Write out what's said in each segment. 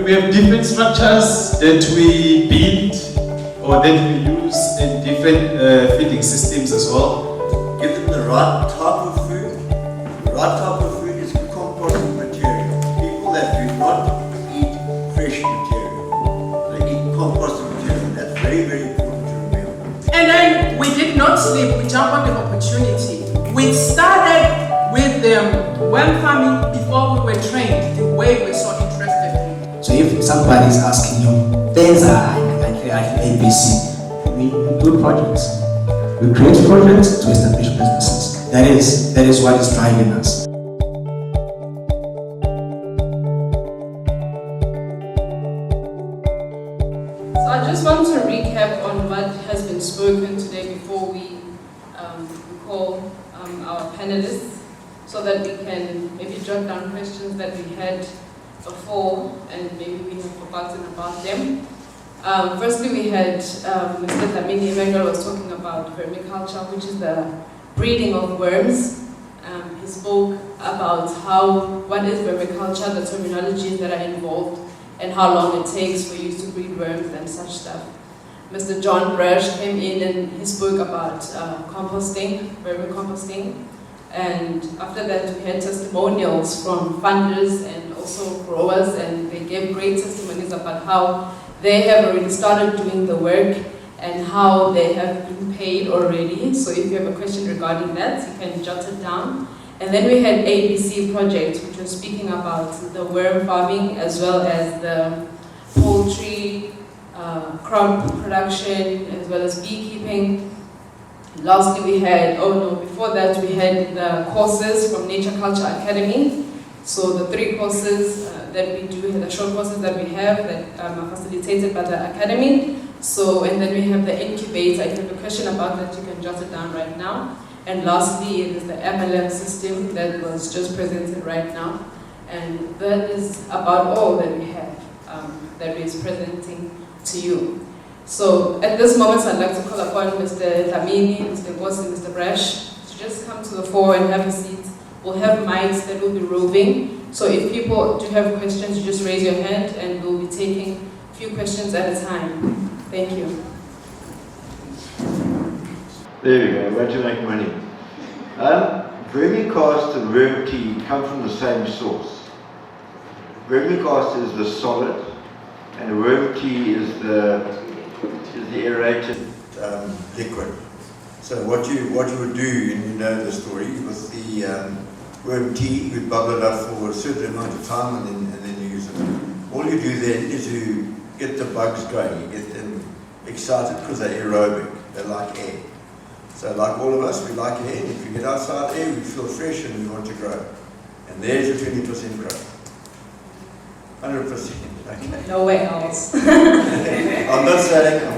we have different structures that we build or that we use in different feeding systems as well. Give them the right type of food. The right type of food is composting material. People that do not eat fresh material, they eat composting material. That's very, very important to remember. And then we did not sleep, we jumped on the opportunity. We started with the worm farming before we were trained, the way we're so interested in. So if somebody is asking you, things are like ABC, we do projects. We create projects to establish businesses. That is what is driving us. So I just want to recap on what has been spoken today before we call our panelists, so that we can maybe jot down questions that we had before and maybe we have forgotten about them. Firstly, we had Mr. Dlamini Emmanuel was talking about vermiculture, which is the breeding of worms. He spoke about what is vermiculture, the terminologies that are involved, and how long it takes for you to breed worms and such stuff. Mr. John Brash came in and he spoke about composting, vermicomposting. And after that, we had testimonials from funders and also growers, and they gave great testimonies about how they have already started doing the work and how they have been paid already. So if you have a question regarding that, you can jot it down. And then we had ABC project, which was speaking about the worm farming as well as the poultry, crop production, as well as beekeeping. Lastly, we had, before that we had the courses from Nature Culture Academy. So the 3 courses that we do, the short courses that we have that are facilitated by the Academy. So, and then we have the incubator. If you have a question about that, you can jot it down right now. And lastly, it is the MLM system that was just presented right now. And that is about all that we have that is presenting to you. So at this moment, I'd like to call upon Mr. Dlamini, Mr. Ngosi, Mr. Brash to just come to the fore and have a seat. We'll have mics that will be roving. So if people do have questions, you just raise your hand and we'll be taking a few questions at a time. Thank you. There we go, way to make money. Vermicast and worm tea come from the same source. Vermicast is the solid, and worm tea is the aerated liquid. So what you would do, and you know the story, with the worm tea, you bubble it up for a certain amount of time and then you use it. All you do then is you get the bugs going, you get them excited because they're aerobic, they like air. So like all of us, we like air, and if we get outside air, we feel fresh and we want to grow. And there's your 20% growth. 100%. Okay. No way else. I'm not saying.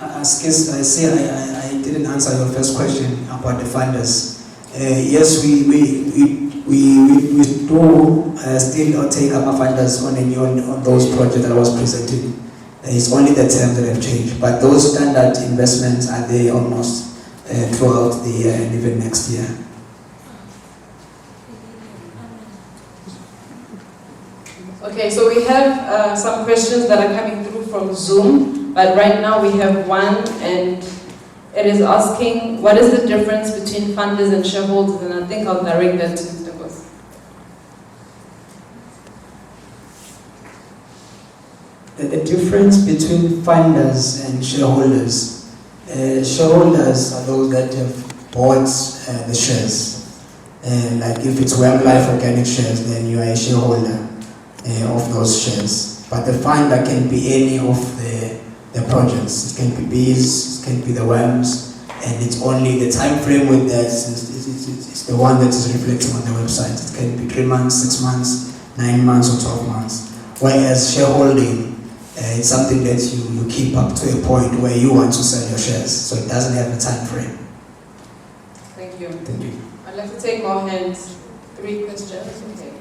I didn't answer your first question about the funders. Yes, we do still take our funders on those projects that I was presenting. It's only the terms that have changed, but those standard investments are there almost throughout the year and even next year. Okay, so we have some questions that are coming through from Zoom, but right now we have one, and it is asking, what is the difference between funders and shareholders? And I think I'll direct that to Mr. Ngosi. The difference between funders and shareholders. Shareholders are those that have bought the shares. Like if it's WormLife Organic shares, then you are a shareholder of those shares. But the funder can be any of the projects. It can be bees, it can be the worms, and it's only the time frame with that is the one that is reflecting on the website. It can be 3 months, 6 months, 9 months, or 12 months. Whereas shareholding, it's something that you keep up to a point where you want to sell your shares, so it doesn't have a time frame. Thank you. Thank you. I'd like to take more hands. 3 questions. Okay.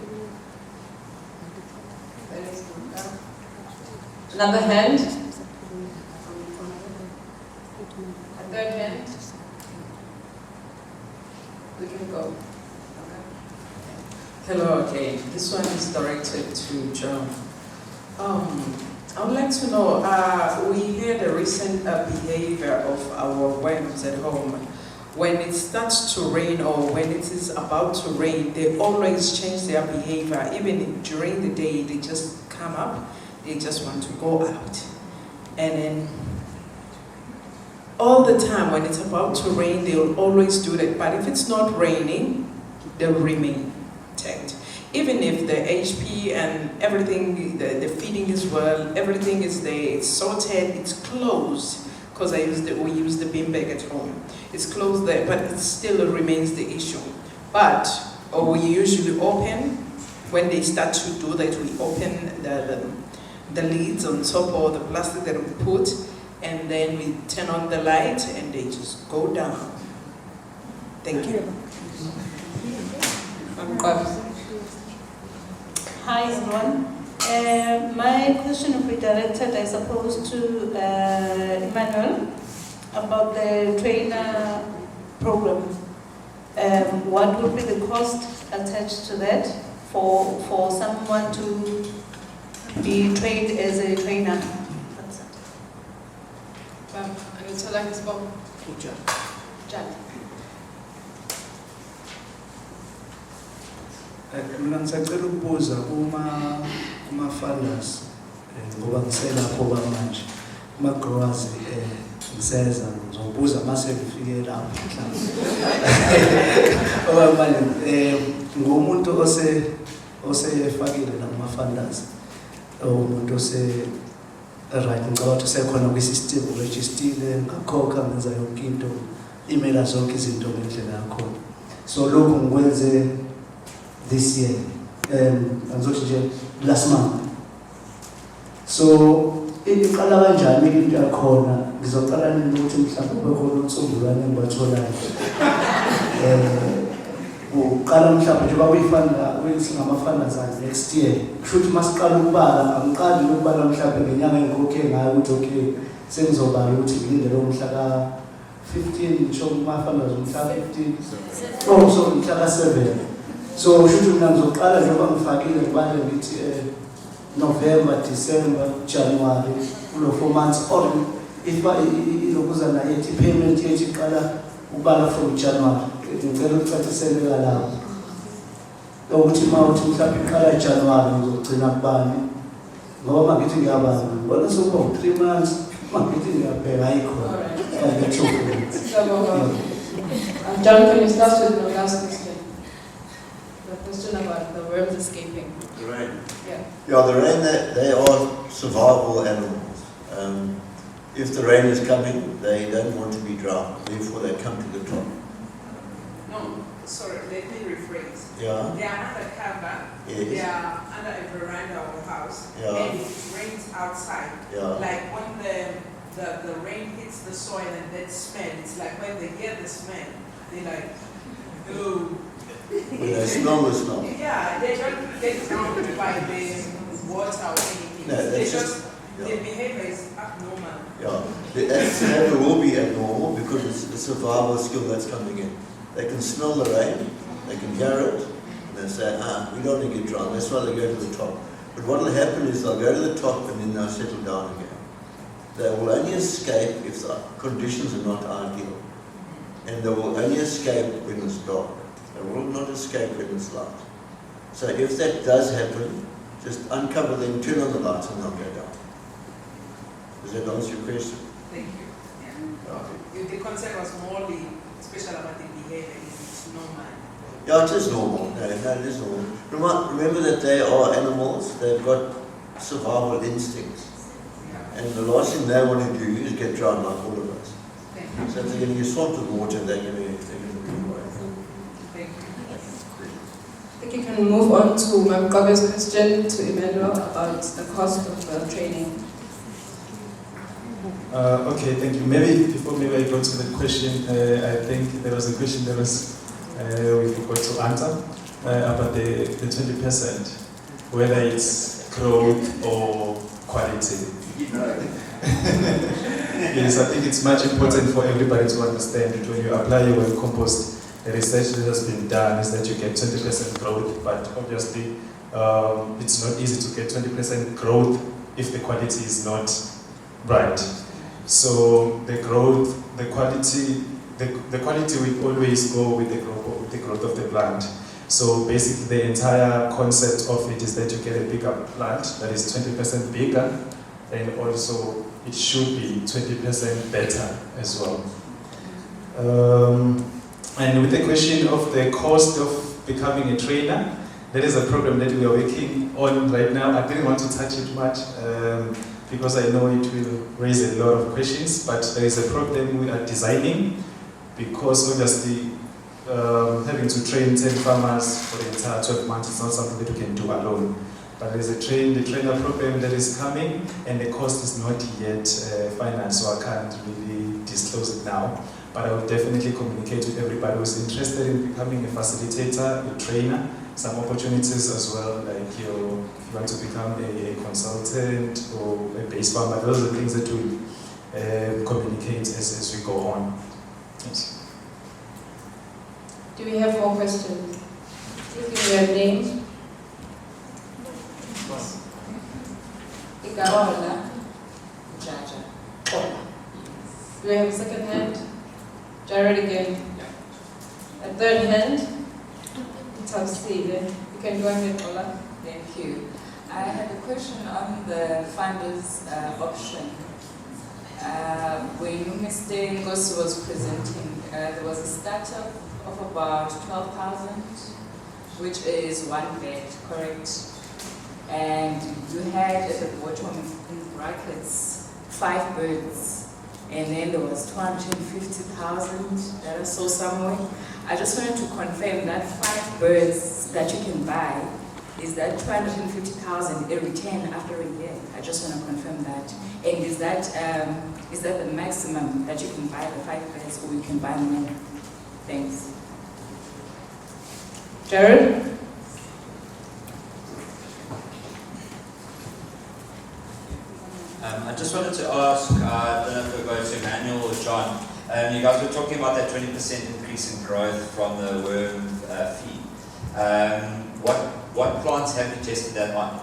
Another hand. A third hand. We can go. Hello again. This one is directed to John. I would like to know, we heard the recent behavior of our wives at home. When it starts to rain or when it is about to rain, they always change their behavior. Even during the day, they just come up, they just want to go out. And then all the time when it's about to rain, they will always do that. But if it's not raining, they'll remain intact. Even if the HP and everything, the feeding is well, everything is there, it's sorted, it's closed, because we use the bean bag at home. It's closed there, but it still remains the issue. But we usually open, when they start to do that, we open the lids on top of the plastic that we put, and then we turn on the light and they just go down. Thank you. Hi everyone. My question will be directed, I suppose, to Emmanuel about the trainer program. What would be the cost attached to that for someone to be trained as a trainer? Anitola Kisbo. John. Mina ngisacela ukubuza kuma-funders ngoba ngiselapho kwamanje ama-growers ngiseza ngizobuza mase ngifike lapho mhlawumbe ngomuntu osefakile nakuma-funders umuntu right ngicabanga ukuthi usekhona kwi-system urejistile ngakhokha ngenza yonke into imela zonke izinto ngendlela yakhona so lokhu ngikwenze this year, last month. So, iqala kanjani into yakhona ngizoqala nini ukuthi mhlawumbe bekhona utsungulwane engibatholayo uqala mhlawumbe njengoba uyifanda singama-funders next year kusho ukuthi masiqala ukubala angiqali ukubala mhlawumbe ngenyanga engikhokhe ngayo ukuthi okay sengizobala ukuthi ngilinde lo mhla ka-15 ngisho kuma-funders umhla ka-15 so mhla ka-7 so kusho ukuthi mina ngizoqala njengoba ngifakile ngibale ngithi November, December, January, kulo 4 months, or if ilokuza na yethi payment yethi iqala ubala from January, ngicela ukucacisela lapho. Ukuthi mawuthi mhlawumbe iqala January ngizogcina kubani? Ngoba mangithi ngiyabala, bona sokuba 3 months, mangithi ngiyabheka ayikho. John, can you start with the last question? The question about the worms escaping. The rain. Yeah, the rain, they are survival animals. If the rain is coming, they don't want to be drowned, therefore they come to the top. No, sorry, let me rephrase. Yeah. They are under cover, Yes. they are under a veranda of the house, Yeah. and it rains outside. Yeah. Like when the rain hits the soil and that smell, it's like when they hear the smell, they like, oh. When they smell the smell. Yeah, they don't get drowned by the water or anything. No, They that's just, yeah. their behavior is abnormal. Yeah, the behavior will be abnormal because it's the survival skill that's coming in. They can smell the rain, they can hear it, and they say, we don't want to get drowned. That's why they go to the top. But what will happen is they'll go to the top and then they'll settle down again. They will only escape if the conditions are not ideal. And they will only escape when it's dark. They will not escape when it's light. So if that does happen, just uncover them, turn on the lights and they'll go down. Does that answer your question? Thank you. Yeah. The concern was more special about the behavior, it's normal. Yeah, it is normal. No, it is normal. Remember that they are animals, they've got survival instincts. Yeah. And the last thing they want to do is get drowned like all of us. Thank you. So if they're going to get swamped with water, they're going to be away. Thank you. I think you can move on to Mamkabe's question to Emmanuel about the cost of training. Okay, thank you. Maybe before I go to the question, I think there was a question that was we forgot to answer about the 20%, whether it's growth or quality. Yes, I think it's much important for everybody to understand that when you apply your compost, the research that has been done is that you get 20% growth, but obviously it's not easy to get 20% growth if the quality is not right. So the growth, the quality will always go with the growth of the plant. So basically the entire concept of it is that you get a bigger plant that is 20% bigger, and also it should be 20% better as well. And with the question of the cost of becoming a trainer, that is a program that we are working on right now. I didn't want to touch it much because I know it will raise a lot of questions, but there is a program we are designing, because obviously having to train 10 farmers for the entire 12 months is not something that we can do alone. But there is the trainer program that is coming, and the cost is not yet financed, so I can't really disclose it now. But I will definitely communicate with everybody who's interested in becoming a facilitator, a trainer, some opportunities as well, like if you want to become a consultant or a base farmer. Those are the things that we communicate as we go on. Yes. Do we have more questions? Please give me your name. Igarola. Jaja. Kola. Do we have a second hand? Jared again. A third hand? Tafsile. You can go ahead, Ola. Thank you. I had a question on the funders option. When Mr. Ngosi was presenting, there was a startup of about 12,000, which is one bed, correct? And you had at the bottom in brackets 5 birds, and then there was 250,000 that I saw somewhere. I just wanted to confirm that 5 birds that you can buy, is that 250,000 a return after a year? I just want to confirm that. And is that the maximum that you can buy the 5 birds, or you can buy more? Thanks. Jared? I just wanted to ask, I don't know if we're going to Emmanuel or John, you guys were talking about that 20% increase in growth from the worm feed. What plants have you tested that on?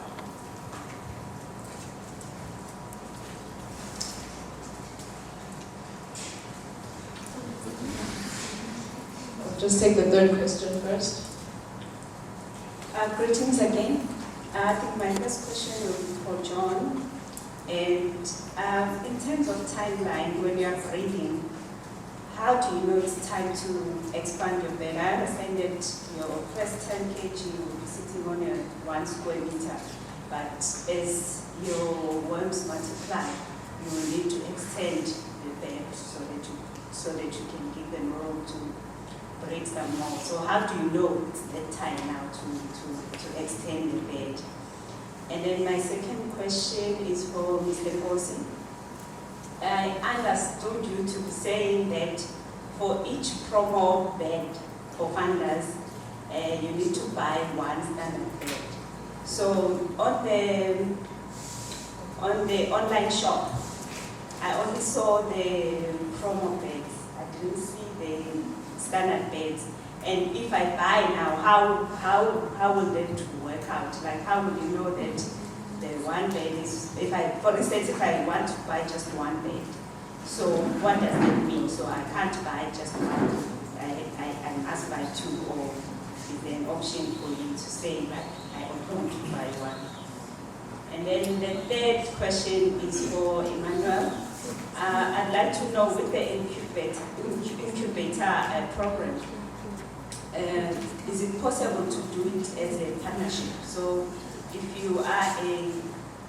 I'll just take the third question first. Greetings again. I think my first question will be for John. And in terms of timeline, when you are breeding, how do you know it's time to expand your bed? I understand that your first 10 kg will be sitting on a 1 square meter, but as your worms multiply, you will need to extend the bed so that you can give them room to breed some more. So how do you know it's the time now to extend the bed? And then my second question is for Mr. Kosi. I understood you to be saying that for each promo bed for funders, you need to buy 1 standard bed. So on the online shop, I only saw the promo beds. I didn't see the standard beds. And if I buy now, how will that work out? Like, how will you know that the 1 bed is, for instance, if I want to buy just 1 bed, so what does that mean? So I can't buy just 1, I must buy 2, or is there an option for you to say that I want to buy 1? And then the third question is for Emmanuel. I'd like to know, with the incubator program, is it possible to do it as a partnership? So if you are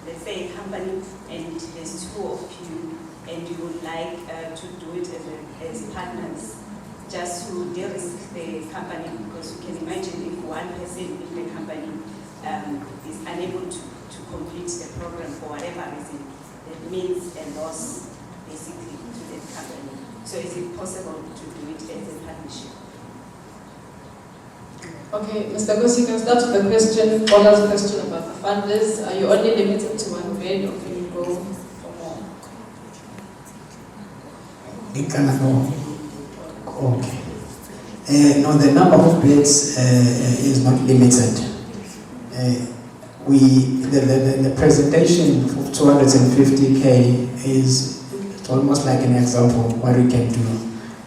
let's say a company, and there's 2 of you, and you would like to do it as partners, just to de-risk the company, because you can imagine if 1 person in the company is unable to complete the program for whatever reason, that means a loss basically to the company. So is it possible to do it as a partnership? Okay, Mr. Kosi, you can start with the question, Ola's question about the funders. Are you only limited to 1 bed, or can you go for more? Okay. No, the number of beds is not limited. The presentation of 250K is almost like an example of what we can do.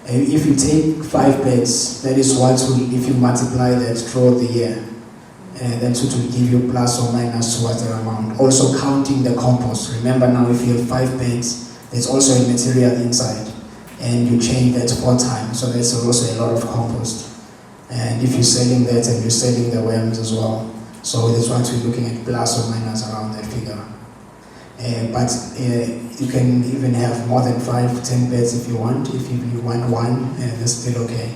If you take 5 beds, that is what will, if you multiply that throughout the year, then it will give you plus or minus towards the amount. Also counting the compost. Remember now, if you have 5 beds, there's also a material inside, and you change that 4 times, so there's also a lot of compost. And if you're selling that, and you're selling the worms as well, so that's what we're looking at, plus or minus around that figure. But you can even have more than 5, 10 beds if you want. If you want 1, that's still okay.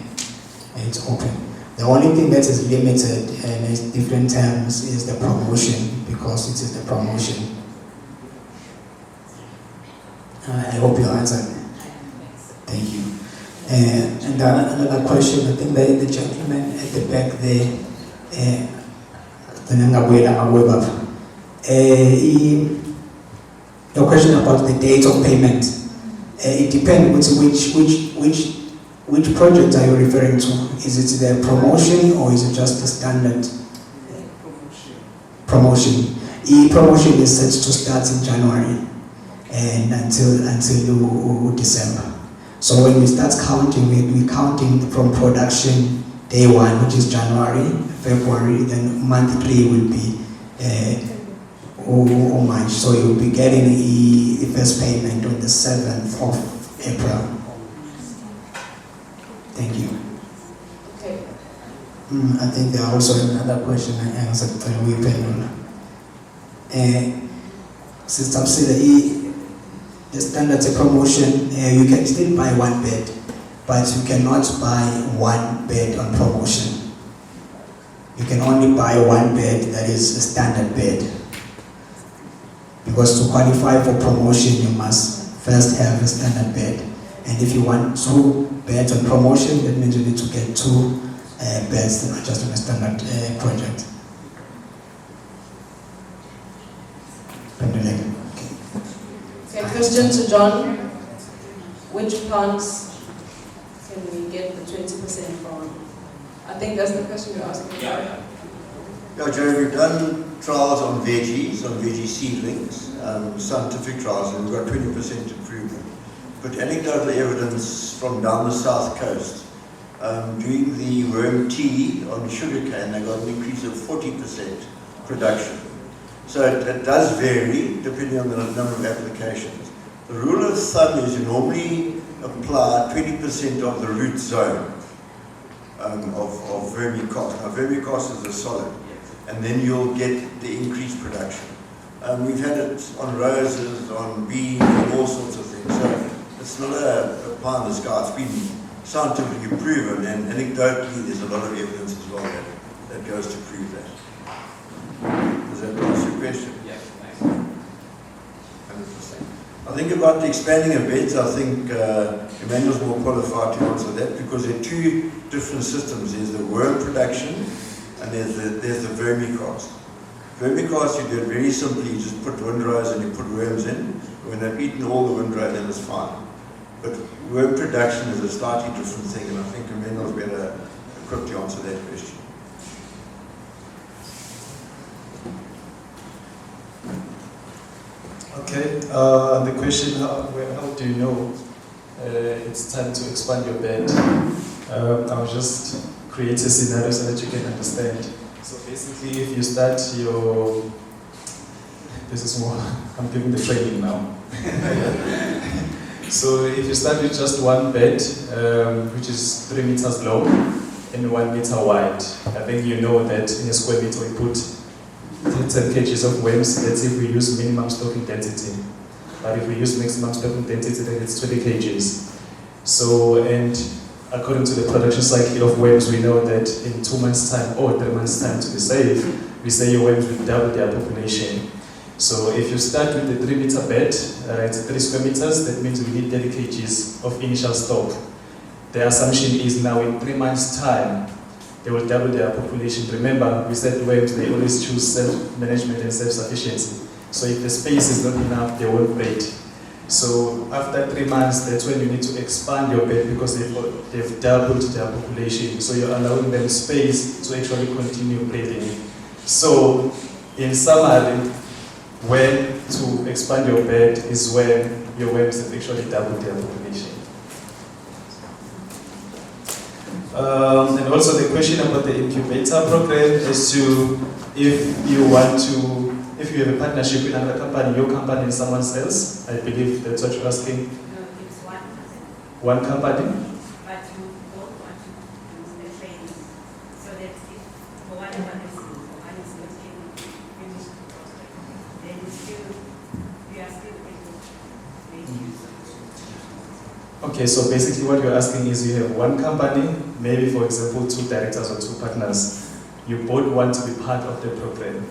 It's open. The only thing that is limited and is different terms is the promotion, because it is the promotion. I hope you answered. Thank you. And another question, I think the gentleman at the back there, the question about the date of payment. It depends which project are you referring to? Is it the promotion or is it just the standard promotion? E-promotion is set to start in January and until December. So when we start counting, we're counting from production day 1, which is January, February, then month 3 will be March. So you will be getting the first payment on the 7th of April. Thank you. Okay. I think there are also another question I answered for we panel. Since I'm saying the standards of promotion, you can still buy 1 bed, but you cannot buy 1 bed on promotion. You can only buy 1 bed that is a standard bed. Because to qualify for promotion, you must first have a standard bed. And if you want 2 beds on promotion, that means you need to get 2 beds that are just on a standard project. Okay, question to John. Which plants can we get the 20% from? I think that's the question you're asking. Yeah, Jerry, we've done trials on veggie seedlings, scientific trials, and we've got 20% improvement. But anecdotal evidence from down the south coast, doing the worm tea on sugarcane, they got an increase of 40% production. So it does vary depending on the number of applications. The rule of thumb is you normally apply 20% of the root zone of vermicast. Now vermicast is a solid, and then you'll get the increased production. We've had it on roses, on beans, and all sorts of things. So it's not a pie in the sky. It's been scientifically proven, and anecdotally there's a lot of evidence as well that goes to prove that. Does that answer your question? Yeah, thanks. 100%. I think about the expanding of beds, I think Emmanuel's more qualified to answer that, because there are 2 different systems. There's the worm production and there's the vermicast. Vermicast, you do it very simply. You just put windrows and you put worms in. When they've eaten all the windrow, then it's fine. But worm production is a slightly different thing, and I think Emmanuel's better equipped to answer that question. Okay, the question, how do you know it's time to expand your bed? I'll just create a scenario so that you can understand. So basically, if you start your, this is more, I'm giving the training now. So if you start with just 1 bed, which is 3 meters long and 1 meter wide, I think you know that in a square meter we put 10 kgs of worms. That's if we use minimum stocking density. But if we use maximum stocking density, then it's 20 kgs. So, and according to the production cycle of worms, we know that in 2 months' time or 3 months' time, to be safe, we say your worms will double their population. So if you start with the 3 meter bed, it's 3 square meters, that means we need 30 kgs of initial stock. The assumption is now in 3 months' time, they will double their population. Remember, we said worms, they always choose self-management and self-sufficiency. So if the space is not enough, they won't breed. So after 3 months, that's when you need to expand your bed because they've doubled their population. So you're allowing them space to actually continue breeding. So in summary, when to expand your bed is when your worms have actually doubled their population. And also the question about the incubator program is to, if you have a partnership with another company, your company and someone else, I believe that's what you're asking. No, it's one person. One company? But you both want to do the training. So that if for whatever reason, one is not able to finish the project, then you are still able to make use of it. Okay, so basically what you're asking is you have one company, maybe for example 2 directors or 2 partners. You both want to be part of the program.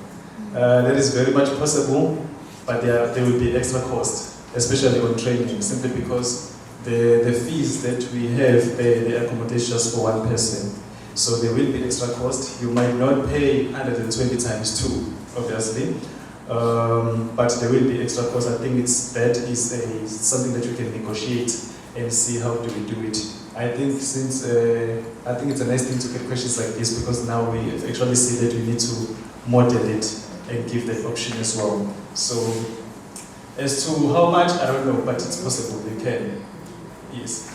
That is very much possible, but there will be extra cost, especially on training, simply because the fees that we have, they accommodate just for one person. So there will be extra cost. You might not pay 120 times 2, obviously, but there will be extra cost. I think that is something that you can negotiate and see how do we do it. I think I think it's a nice thing to get questions like this because now we actually see that we need to model it and give that option as well. So as to how much, I don't know, but it's possible, we can. Yes.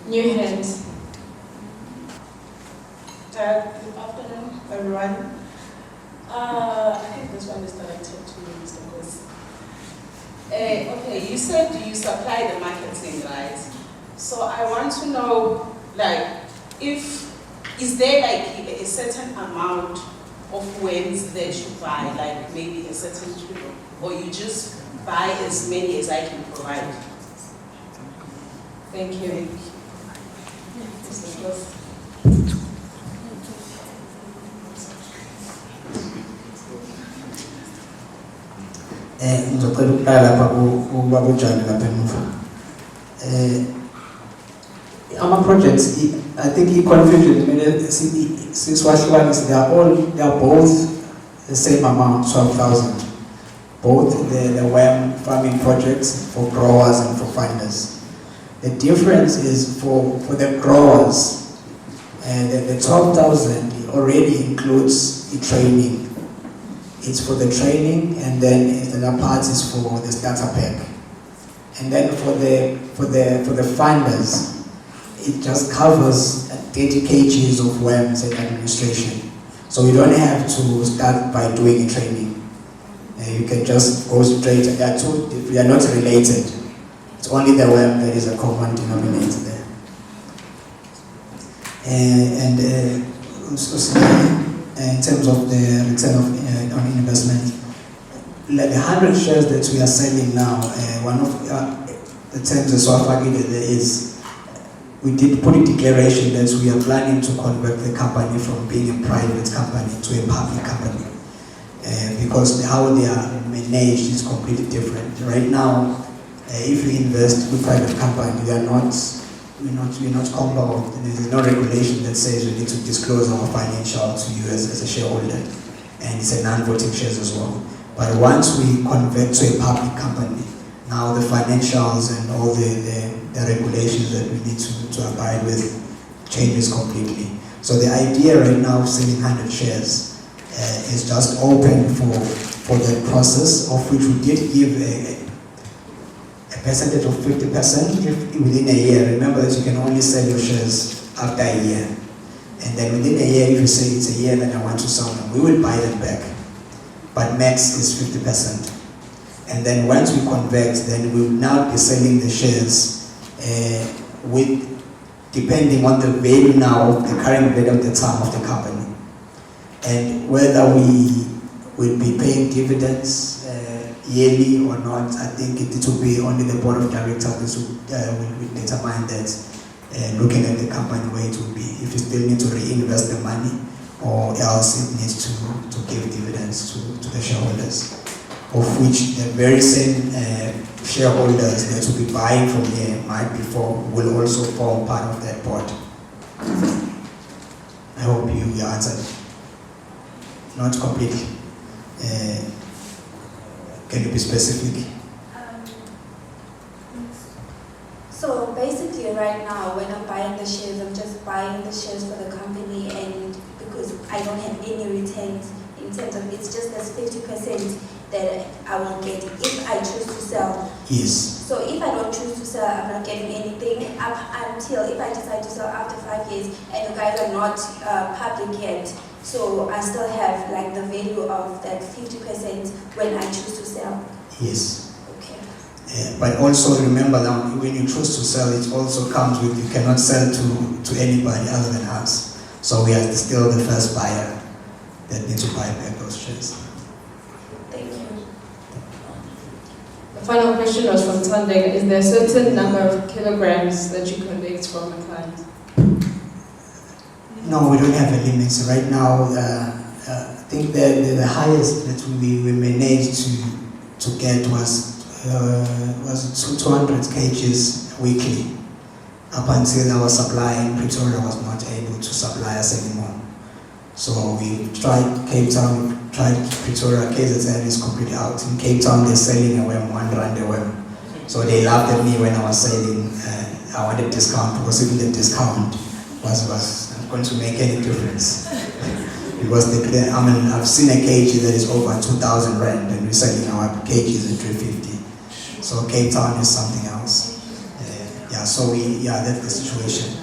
New hands. Good afternoon, everyone. I think this one is directed to Mr. Ngozi. Okay, you said you supply the marketing, right? So I want to know, like, is there like a certain amount of worms that you buy, like maybe a certain kilo, or you just buy as many as I can provide? Thank you. Mr. Ngozi. Ngizocela ukuqala lapha ubaba uJohn lapha emuva. Ama-projects, I think i-confusion, since wahlukanisa, they are both the same amount, 12,000. Both the worm farming projects for growers and for funders. The difference is for the growers, the 12,000 already includes the training. It's for the training, and then the other part is for the starter pack. And then for the funders, it just covers 30 kgs of worms and administration. So you don't have to start by doing a training. You can just go straight. They are not related. It's only the worm that is a common denominator there. In terms of the return on investment, like the 100 shares that we are selling now, one of the terms that Swafagi is, we did put a declaration that we are planning to convert the company from being a private company to a public company, because how they are managed is completely different. Right now, if you invest in a private company, we're not compelled. There's no regulation that says we need to disclose our financial to you as a shareholder, and it's a non-voting shares as well. But once we convert to a public company, now the financials and all the regulations that we need to abide with changes completely. So the idea right now of selling 100 shares is just open for the process, of which we did give a percentage of 50% if within a year. Remember that you can only sell your shares after a year. And then within a year, if you say it's a year that I want to sell them, we will buy them back. But max is 50%. And then once we convert, then we will now be selling the shares depending on the value now, the current value of the time of the company. And whether we will be paying dividends yearly or not, I think it will be only the board of directors will determine that, looking at the company where it will be, if you still need to reinvest the money or else it needs to give dividends to the shareholders, of which the very same shareholders that will be buying from here will also form part of that board. I hope you answered. Not completely. Can you be specific? So basically right now when I'm buying the shares, I'm just buying the shares for the company, and because I don't have any returns in terms of, it's just as 50% that I will get if I choose to sell. Yes. So if I don't choose to sell, I'm not getting anything up until if I decide to sell after 5 years and you guys are not public yet. So I still have like the value of that 50% when I choose to sell. Yes. Okay. But also remember that when you choose to sell, it also comes with you cannot sell to anybody other than us. So we are still the first buyer that needs to buy back those shares. Thank you. The final question was from Tandega. Is there a certain number of kilograms that you collect from a client? No, we don't have a limit. So right now, I think the highest that we managed to get was 200 kgs weekly, up until our supply in Pretoria was not able to supply us anymore. So we tried Cape Town, we tried Pretoria, KZN is completely out. In Cape Town they're selling a worm, R1 a worm. So they laughed at me when I was selling, I wanted discount, because even the discount was not going to make any difference. Because I've seen a kg that is over 2,000 rand and we're selling our kgs at 350. So Cape Town is something else. That's the situation.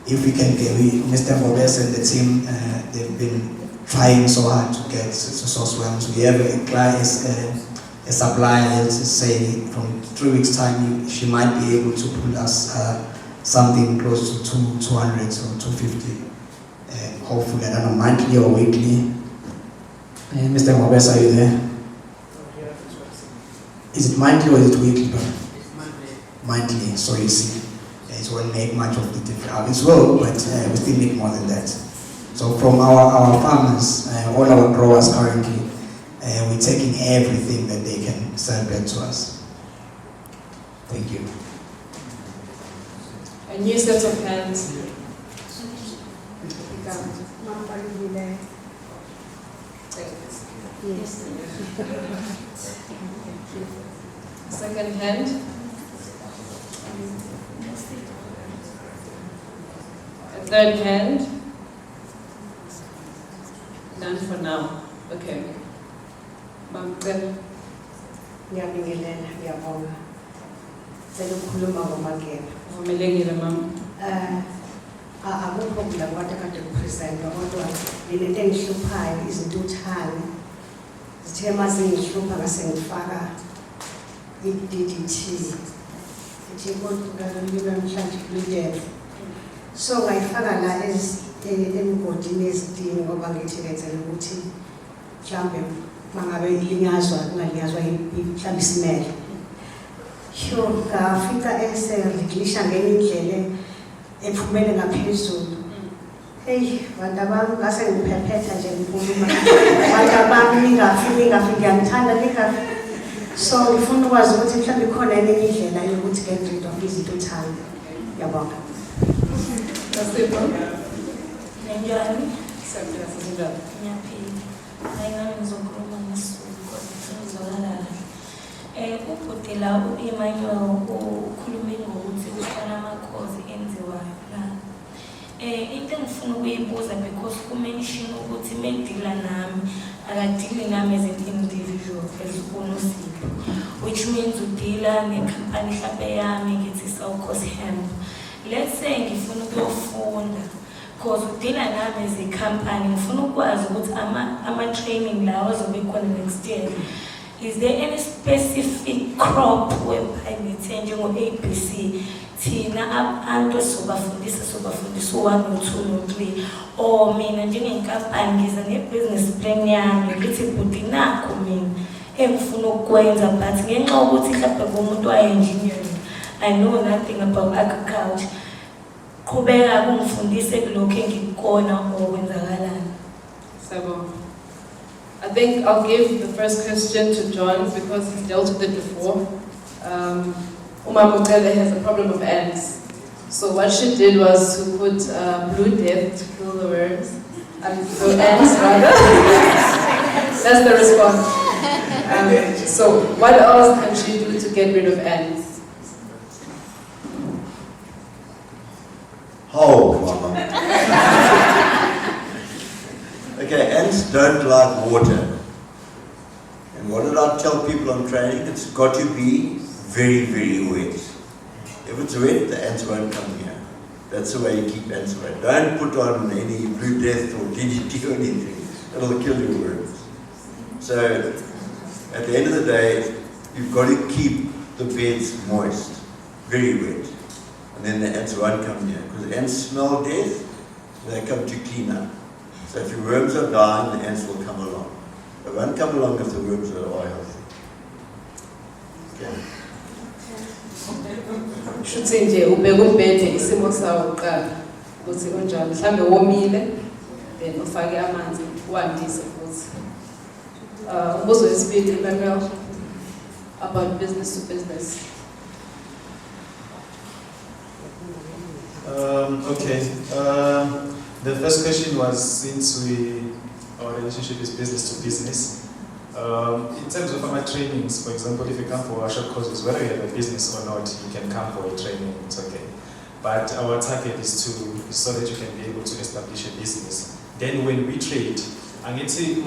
If we can get, Mr. Mobes and the team, they've been trying so hard to get to source worms. We have a client, a supplier, let's say from 3 weeks time, she might be able to pull us something close to 200 or 250. Hopefully, I don't know, monthly or weekly. Mr. Mobes, are you there? Is it monthly or is it weekly? Monthly, so you see. It won't make much of the difference. It will, but we still need more than that. So from our farmers, all our growers currently, we're taking everything that they can sell back to us. Thank you. A new set of hands. Second hand. A third hand. None for now. Okay. Ngiyabingelela, ngiyabonga. Cela ukukhuluma ngoMageba. Vumelekile mama. Akukho kula kwathi kade kupresenta kodwa lento engihluphayo izintuthane zithe mazingihlupha ngase ngifaka i-DDT. Ithi kodwa namhlanje kulungile. So ngayifaka la emgodini ezidini ngoba ngithi ngenzela ukuthi mhlambe mangabe ngilinyazwa ngalinyazwa mhlambe isimele. Sure, ngafika eseriklisha ngenye indlela ephumele ngaphezulu. Hey, bantu abami ngase ngiphephetha nje ngikhuluma. Bantu abami ningafiki ngiyangithanda ningafi. So ngifuna ukwazi ukuthi mhlambe ikhona enye indlela yokuthi get rid of izintuthane. Ngiyabonga. Nasipho. Njani? Siyabonga sinjani? Ngiyaphila. Hayi ngami ngizokhuluma ngesiZulu kodwa ngizolala. Ubhuti la u-Emmanuel ukhulume ngokuthi kukhona amakhozi enziwayo la. Into engifuna ukuyibuza because kumention ukuthi medila nami akadili nami as an individual as uNosipho, which means udila nekhampani mhlambe yami ngithi South Hemp. Let's say ngifuna ukuyofunda because udila nami as a company, ngifuna ukwazi ukuthi ama-training lawa azobe khona next year. Is there any specific crop whereby ngithe njengo-ABC thina abantu sobafundisa 1 no 2 no 3, or mina njengenkampani ngiza ne-business plan yami ngithi bhuti nakho mina engifuna ukwenza but ngenxa yokuthi mhlawumbe kumuntu waye-engineering, I know nothing about agriculture, qhubeka kungifundise kulokho engikona okwenzakalani. Sabo. I think I'll give the first question to John because he's dealt with it before. Umamukele has a problem of ants. So what she did was to put Blue Death to kill the worms. So ants rather. That's the response. So what else can she do to get rid of ants? don't like water. And what did I tell people on training? It's got to be very, very wet. If it's wet, the ants won't come here. That's the way you keep ants away. Don't put on any Blue Death or DDT or anything. It'll kill your worms. So, at the end of the day, you've got to keep the beds moist, very wet. And then the ants won't come here. Because the ants smell death, they come to clean up. So if your worms are dying, the ants will come along. They won't come along if the worms are healthy. Okay. Shuthi nje ubeka umbhede isimo sawo kuqala ukuthi onjani mhlambe womile then ufake amanzi wandise futhi. Umbuzo wesibili Emmanuel about business to business. Okay. The first question was, since our relationship is business to business, in terms of our trainings, for example, if you come for our short courses, whether you have a business or not, you can come for a training, it's okay. But our target is so that you can be able to establish a business. Then when we trade, and it's we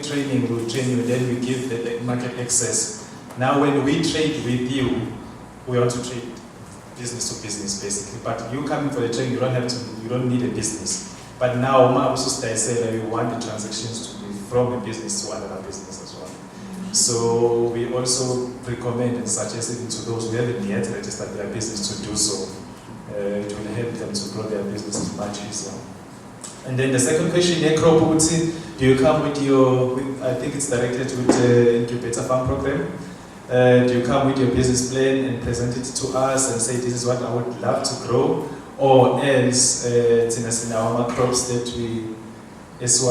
training, we'll train you, then we give the market access. Now when we trade with you, we want to trade business to business basically. But you coming for the training, you don't need a business. But now we want the transactions to be from a business to another business as well. So we also recommend and suggest even to those who haven't yet registered their business to do so. It will help them to grow their businesses much easier. And then the second question, do you come with I think it's directed with the Incubator Farm program. Do you come with your business plan and present it to us and say this is what I would love to grow? Or else, in our crops that this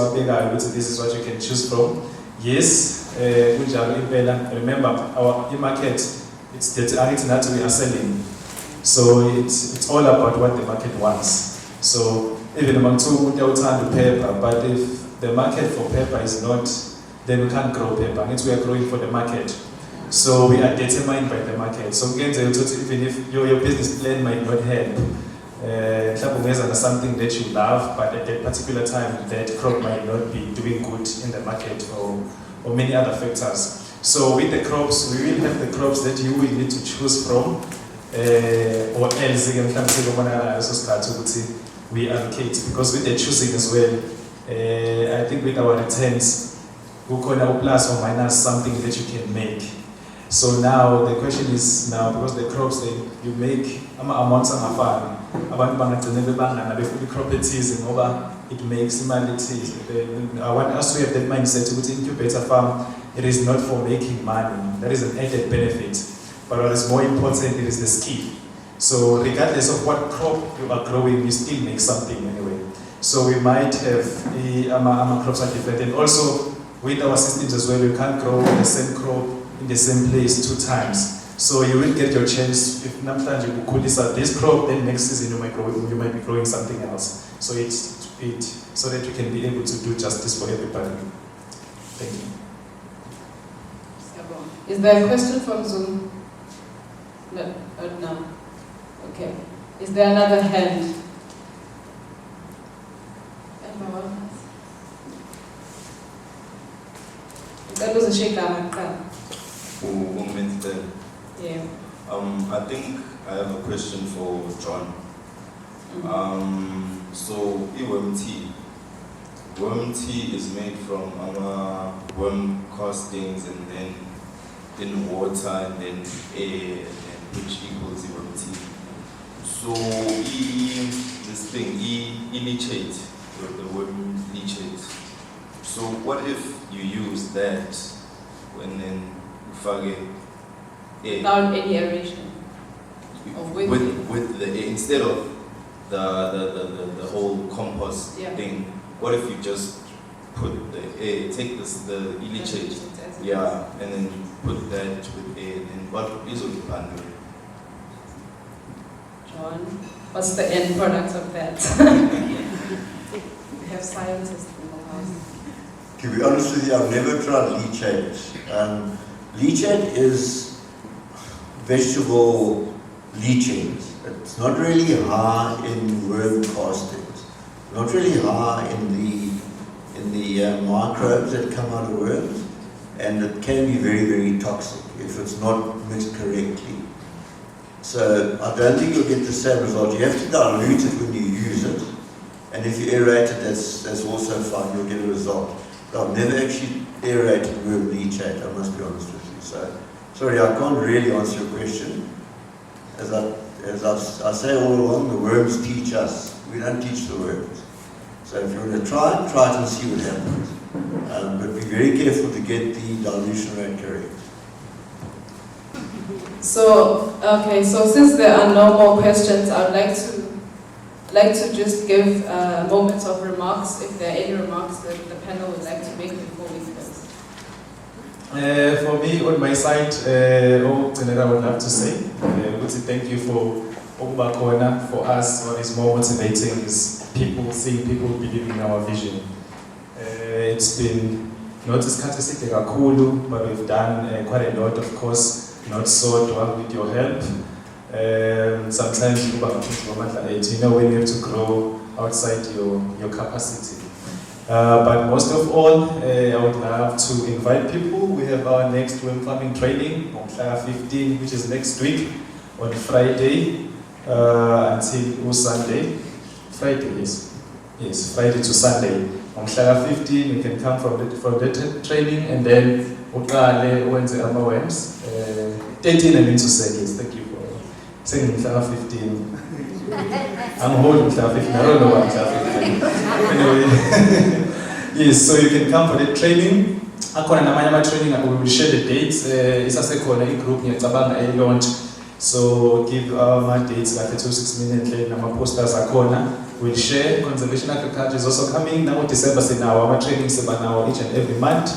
is what you can choose from. Yes, remember our market, it's not we are selling. So it's all about what the market wants. So even among two paper, but if the market for paper is not, then we can't grow paper. We are growing for the market. So we are determined by the market. So again, even if your business plan might not help, something that you love, but at that particular time that crop might not be doing good in the market or many other factors. So with the crops, we will have the crops that you will need to choose from, or else we allocate, because with the choosing as well, I think with our returns, we're going to plus or minus something that you can make. So now the question is because the crops that you make amounts of farm, properties and over it makes humanity. I want us to have that mindset with Incubator Farm. It is not for making money. That is an added benefit. But what is more important, it is the skill. So regardless of what crop you are growing, you still make something anyway. So we might have our crops are different, and also with our systems as well, you can't grow the same crop in the same place 2 times. So you will get your chance. If sometimes you could this crop, then next season you might be growing something else. So so that you can be able to do justice for everybody. Thank you. Is there a question from Zoom? No, not now. Okay. Is there another hand? That was a shake. Yeah. I think I have a question for John. So, worm tea is made from worm castings and then in water and then air, and then which equals worm tea. So, this thing, leachate, the worm leachate. So, what if you use that when then you without any aeration? With the air, instead of the whole compost thing, what if you just put the air, take the leachate, and then you put that with air, and what is it? John, what's the end product of that? We have scientists in the house. To be honest with you, I've never tried leachate. Leachate is vegetable leaching. It's not really high in worm castings, not really high in in the microbes that come out of worms, and it can be very, very toxic if it's not mixed correctly. So I don't think you'll get the same result. You have to dilute it when you use it, and if you aerate it, that's also fine, you'll get a result. But I've never actually aerated worm leachate, I must be honest with you. So, sorry, I can't really answer your question. As I say all along, the worms teach us. We don't teach the worms. So if you want to try it and see what happens. But be very careful to get the dilution rate correct. So, okay, so since there are no more questions, I would like to just give moments of remarks, if there are any remarks that the panel would like to make before we close. For me, on my side, I would love to say, thank you for Ombakona. For us, what is more motivating is seeing people believing in our vision. It's been not as chaotic kakulu, but we've done quite a lot, of course, not so with your help. Sometimes you know when you have to grow outside your capacity. But most of all, I would love to invite people. We have our next worm farming training on 15, which is next week on Friday until Sunday. Friday, yes, Friday to Sunday. On 15, you can come from the training, and then Wednesday worms. 13, I mean to say, yes, thank you for saying 15. I'm holding 15, I don't know what 15. Anyway, yes, so you can come for the training. Training, we will share the dates. It's a group near launch. So give my dates like 2-6 minutes later. My posters are corner. We'll share. Conservation agriculture is also coming now. December is now. Our training is now each and every month.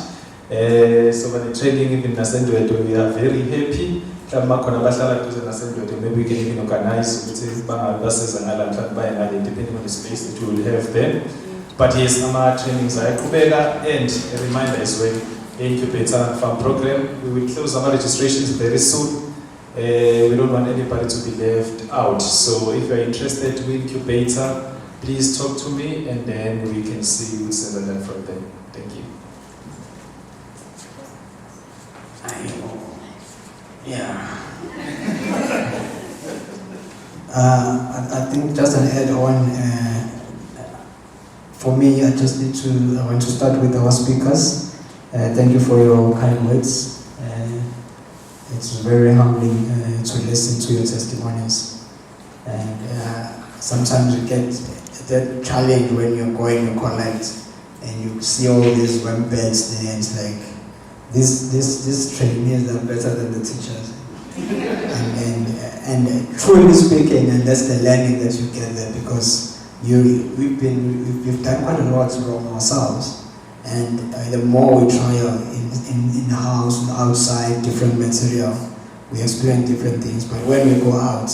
So when the training even Nasendwe, we are very happy. Maybe we can even organize buses and depending on the space that we will have there. But yes, our trainings are Kubega, and a reminder as well, the incubator farm program. We will close our registrations very soon. We don't want anybody to be left out. So if you're interested to incubator, please talk to me, and then we can see what's in that from there. Thank you. Yeah. I think just an add-on. For me, I want to start with our speakers. Thank you for your kind words. It's very humbling to listen to your testimonies. And sometimes you get that challenge when you're going to collect and you see all these worm beds there, and it's like, these trainees are better than the teachers. and truly speaking, and that's the learning that you get there, because we've done quite a lot from ourselves, and the more we try in the house, outside, different material, we experience different things. But when we go out,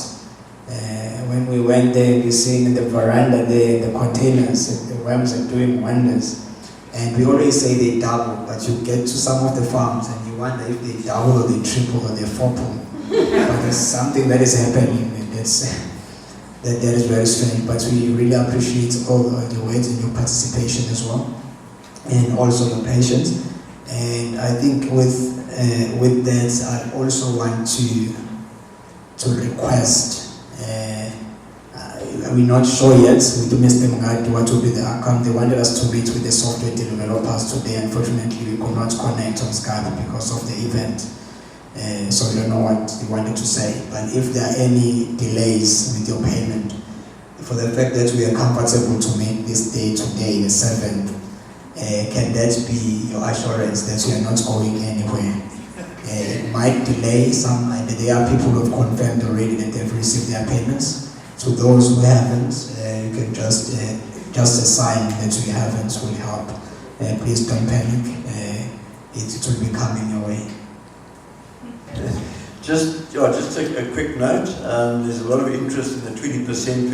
when we went there, we see in the veranda there, the containers, the worms are doing wonders. And we always say they double, but you get to some of the farms and you wonder if they double or they triple or they quadruple. But there's something that is happening, and that is very strange. But we really appreciate all the words and your participation as well, and also your patience. And I think with that, I also want to request. We're not sure yet with Mr. Mugadi what will be the outcome. They wanted us to meet with the software developers today. Unfortunately, we could not connect on Skype because of the event. So we don't know what they wanted to say. But if there are any delays with your payment, for the fact that we are comfortable to make this day today, the 7th, can that be your assurance that you are not going anywhere? It might delay some, and there are people who have confirmed already that they've received their payments. To those who haven't, you can just a sign that you haven't will help. Please don't panic. It will be coming your way. Just a quick note. There's a lot of interest in the 20%.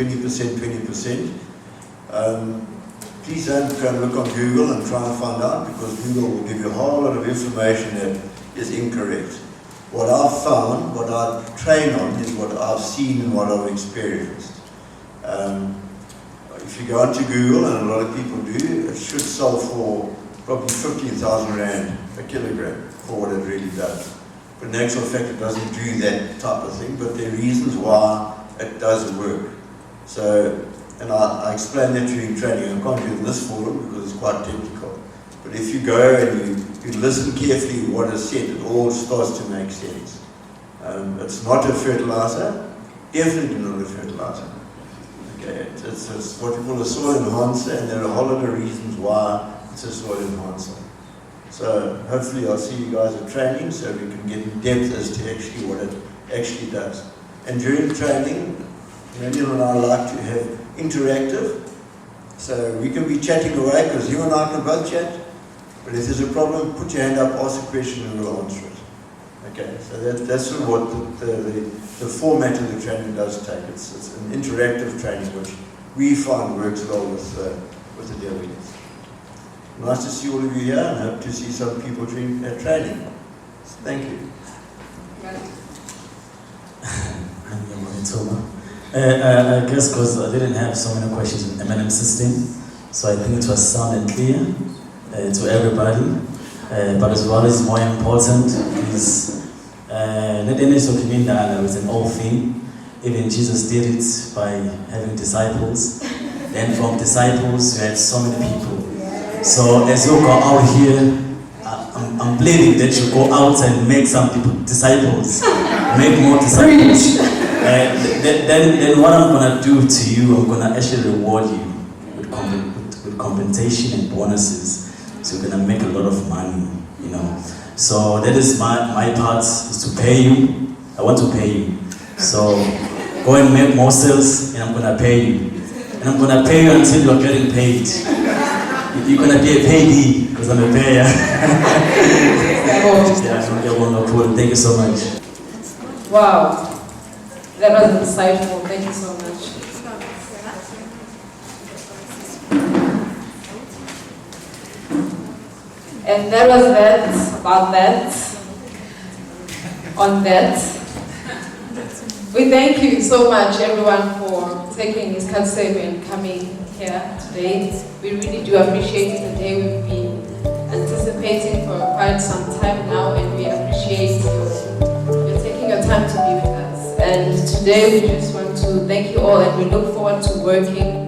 Please don't go and look on Google and try and find out, because Google will give you a whole lot of information that is incorrect. What I've found, what I train on, is what I've seen and what I've experienced. if you go onto Google, and a lot of people do, it should sell for probably 15,000 Rand a kilogram for what it really does. But in actual fact, it doesn't do that type of thing, but there are reasons why it does work. So, and I explain that during training. I can't do it in this forum because it's quite technical. But if you go and you listen carefully to what is said, it all starts to make sense. It's not a fertilizer, definitely not a fertilizer. Okay, it's what we call a soil enhancer, and there are a whole lot of reasons why it's a soil enhancer. So hopefully I'll see you guys at training so we can get in depth as to actually what it actually does. And during training, Manuel and I like to have interactive, so we can be chatting away because you and I can both chat, but if there's a problem, put your hand up, ask a question and we'll answer it. Okay, so that's sort of what the format of the training does take. It's an interactive training which we find works well with the diabetes. Nice to see all of you here and hope to see some people during training. Thank you. I guess because I didn't have so many questions in the M&M system, so I think it was sound and clear to everybody. But as well as more important is not only talking with an old thing. Even Jesus did it by having disciples. Then from disciples, you had so many people. So as you go out here, I'm pleading that you go out and make some people disciples, make more disciples. Then what I'm gonna do to you, I'm gonna actually reward you with compensation and bonuses. So you're gonna make a lot of money, you know. So that is my part, is to pay you. I want to pay you. So go and make more sales, and I'm gonna pay you. And I'm gonna pay you until you're getting paid. You're gonna be a payee because I'm a payer. Thank you so much. Wow, that was insightful. Thank you so much. And that was that, about that, on that. We thank you so much, everyone, for taking this concept and coming here today. We really do appreciate it. Today we've been anticipating for quite some time now, and we appreciate you taking your time to be with us. And today we just want to thank you all, and we look forward to working